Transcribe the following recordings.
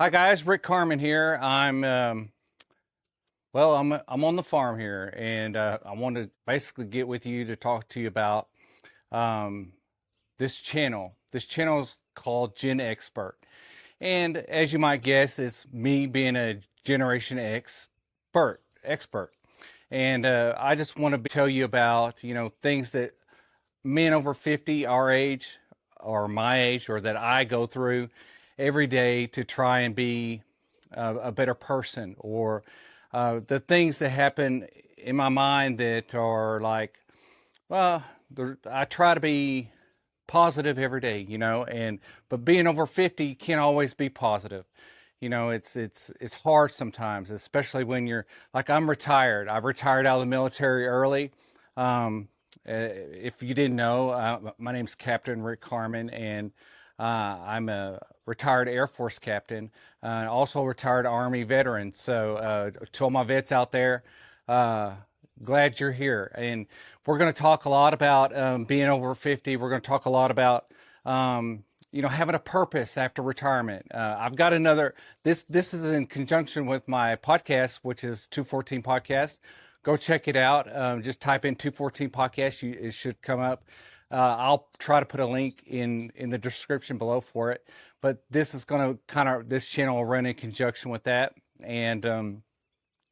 Hi guys, Rick Carman here. I'm on the farm here, and I want to basically get with you to talk to you about um, this channel. This channel is called GenXpert, and as you might guess, it's me being a Generation X expert. And I just want to tell you about things that men over 50, our age, or my age, or that I go through every day to try and be a better person, or the things that happen in my mind that are like, well, I try to be positive every day, and but being over 50 can't always be positive. It's hard sometimes, especially when you're like I'm retired. I retired out of the military early. Um, if you didn't know, my name's Captain Rick Carman, and I'm a retired Air Force captain, also a retired Army veteran. So, to all my vets out there, uh, glad you're here. And we're going to talk a lot about being over 50. We're going to talk a lot about having a purpose after retirement. I've got another. This is in conjunction with my podcast, which is 214 Podcast. Go check it out. Just type in 214 Podcast. It should come up. I'll try to put a link in the description below for it. But this is going to this channel will run in conjunction with that. And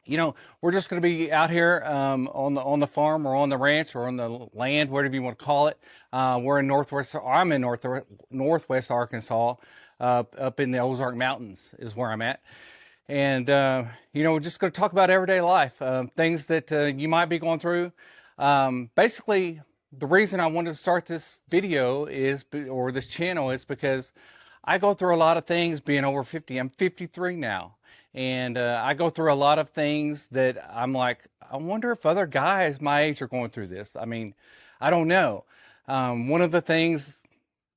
we're just going to be out here on the farm or on the ranch or on the land, whatever you want to call it. We're in I'm in northwest Arkansas, up in the Ozark Mountains is where I'm at. And we're just going to talk about everyday life, things that you might be going through. Basically, the reason I wanted to start this video or this channel is because I go through a lot of things being over 50. I'm 53 now. And I go through a lot of things that I'm like, I wonder if other guys my age are going through this. I mean, I don't know. One of the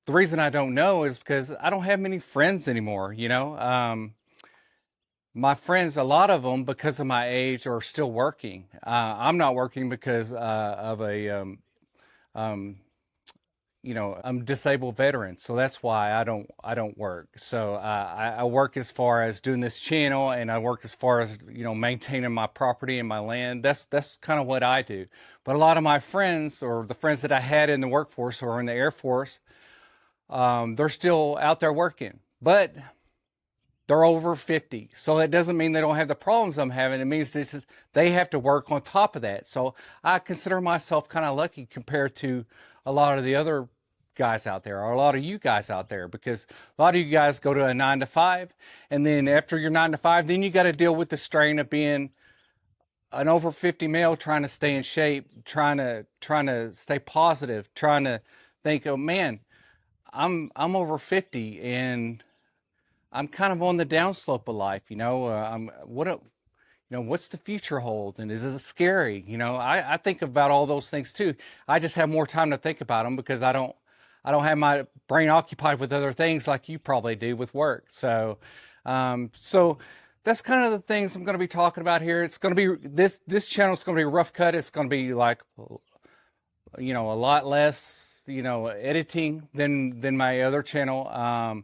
reason I don't know is because I don't have many friends anymore, my friends, a lot of them, because of my age, are still working. I'm not working because of um, I'm disabled veteran, so that's why I don't work. So I work as far as doing this channel, and I work as far as maintaining my property and my land. That's kind of what I do. But a lot of my friends, or the friends that I had in the workforce or in the Air Force, they're still out there working, but they're over 50. So that doesn't mean they don't have the problems I'm having. It means they have to work on top of that. So I consider myself kind of lucky compared to a lot of the other guys out there, or a lot of you guys out there, because a lot of you guys go to a 9 to 5, and then after your 9 to 5, then you got to deal with the strain of being an over 50 male, trying to stay in shape, trying to stay positive, trying to think, oh man, I'm over 50 and I'm kind of on the downslope of life. What's the future hold, and is it scary? I think about all those things too. I just have more time to think about them because I don't have my brain occupied with other things like you probably do with work. So that's kind of the things I'm going to be talking about here. It's going to be this channel is going to be rough cut. It's going to be like a lot less editing than my other channel.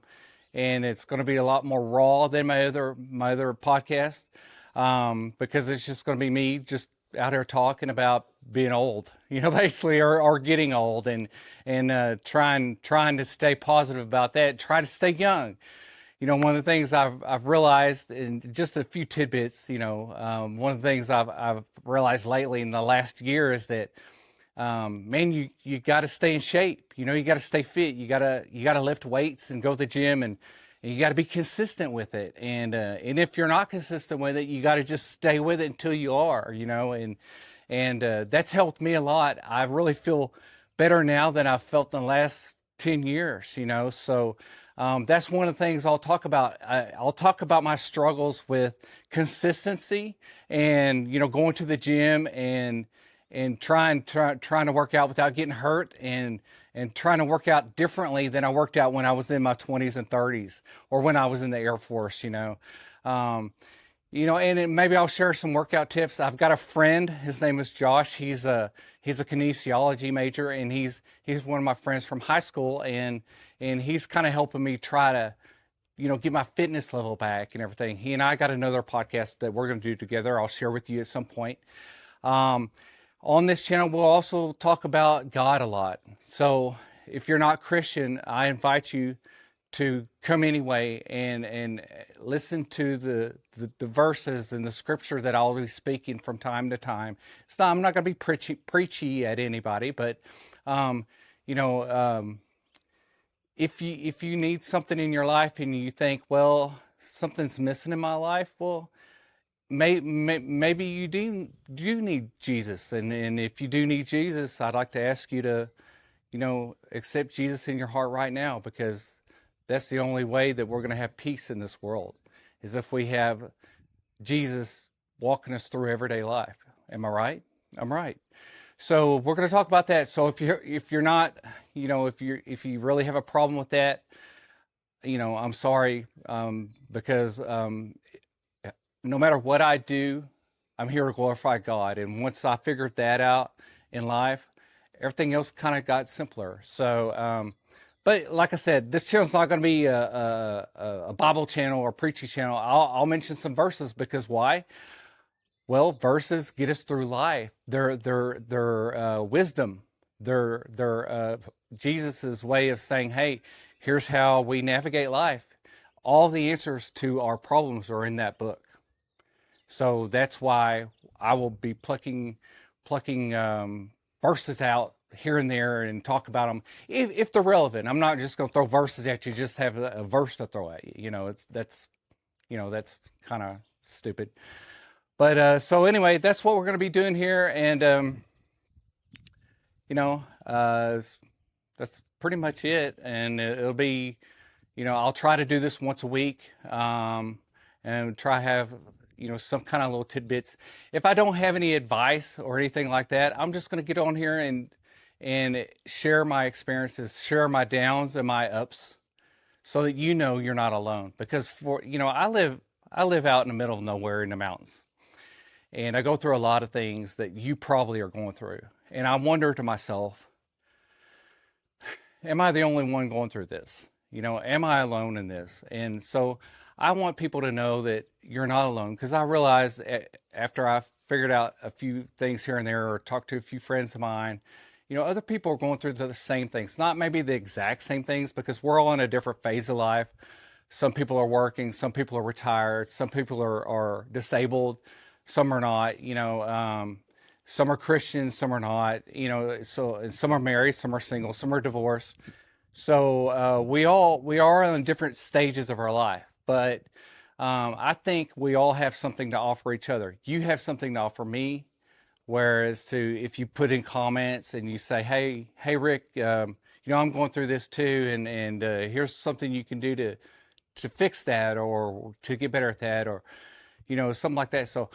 And it's going to be a lot more raw than my other podcast, because it's just going to be me just out here talking about being old, basically, or getting old, and trying to stay positive about that, try to stay young. One of the things I've realized, in just a few tidbits, one of the things I've realized lately in the last year is that, man, you got to stay in shape. You got to stay fit. You got to lift weights and go to the gym, and you got to be consistent with it. And if you're not consistent with it, you got to just stay with it until you are. And that's helped me a lot. I really feel better now than I've felt in the last 10 years. So that's one of the things I'll talk about. I'll talk about my struggles with consistency, and going to the gym, and trying to work out without getting hurt, and trying to work out differently than I worked out when I was in my 20s and 30s, or when I was in the Air Force. And maybe I'll share some workout tips. I've got a friend. His name is Josh. He's a kinesiology major, and he's one of my friends from high school, and he's kind of helping me try to get my fitness level back and everything. He and I got another podcast that we're going to do together. I'll share with you at some point. On this channel, we'll also talk about God a lot. So if you're not Christian, I invite you to come anyway and listen to the verses and the scripture that I'll be speaking from time to time. I'm not going to be preachy at anybody, but if you need something in your life and you think, well, something's missing in my life, well, maybe you do need Jesus, and if you do need Jesus, I'd like to ask you to accept Jesus in your heart right now, because that's the only way that we're going to have peace in this world, is if we have Jesus walking us through everyday life. Am I right? I'm right. So we're going to talk about that. So if you're not, if you really have a problem with that, I'm sorry, because no matter what I do, I'm here to glorify God. And once I figured that out in life, everything else kind of got simpler. So, but like I said, this channel's not going to be a Bible channel or preaching channel. I'll mention some verses, because why? Well, verses get us through life. They're wisdom. They're Jesus's way of saying, hey, here's how we navigate life. All the answers to our problems are in that book. So that's why I will be plucking verses out here and there and talk about them if they're relevant. I'm not just going to throw verses at you, just have a verse to throw at you. That's kind of stupid. But so anyway, that's what we're going to be doing here, and that's pretty much it. And it'll be, I'll try to do this once a week, and try to have some kind of little tidbits. If I don't have any advice or anything like that, I'm just going to get on here and share my experiences, share my downs and my ups, so that you're not alone. Because I live out in the middle of nowhere in the mountains, and I go through a lot of things that you probably are going through. And I wonder to myself, am I the only one going through this? Am I alone in this? And so I want people to know that you're not alone, because I realized after I figured out a few things here and there, or talked to a few friends of mine, other people are going through the same things. Not maybe the exact same things, because we're all in a different phase of life. Some people are working, some people are retired, some people are disabled, some are not, some are Christians, some are not, so some are married, some are single, some are divorced. So we are in different stages of our life, but I think we all have something to offer each other. You have something to offer me, whereas if you put in comments and you say, hey Rick, I'm going through this too, and here's something you can do to fix that, or to get better at that, or something like that. So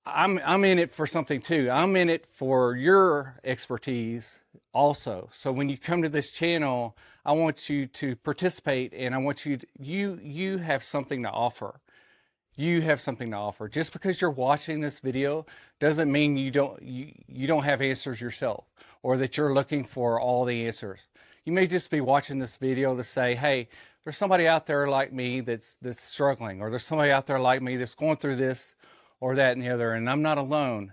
I'm in it for something too. I'm in it for your expertise also. So when you come to this channel, I want you to participate, and I want you have something to offer. You have something to offer. Just because you're watching this video doesn't mean you don't have answers yourself, or that you're looking for all the answers. You may just be watching this video to say, hey, there's somebody out there like me that's struggling, or there's somebody out there like me that's going through this or that and the other, and I'm not alone.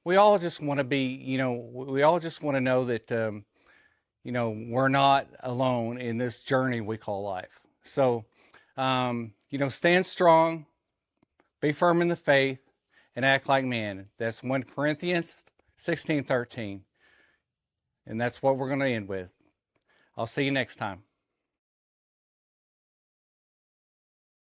We all just want to be, we all just want to know that, we're not alone in this journey we call life. So, stand strong, be firm in the faith, and act like men. That's 1 Corinthians 16:13. And that's what we're going to end with. I'll see you next time.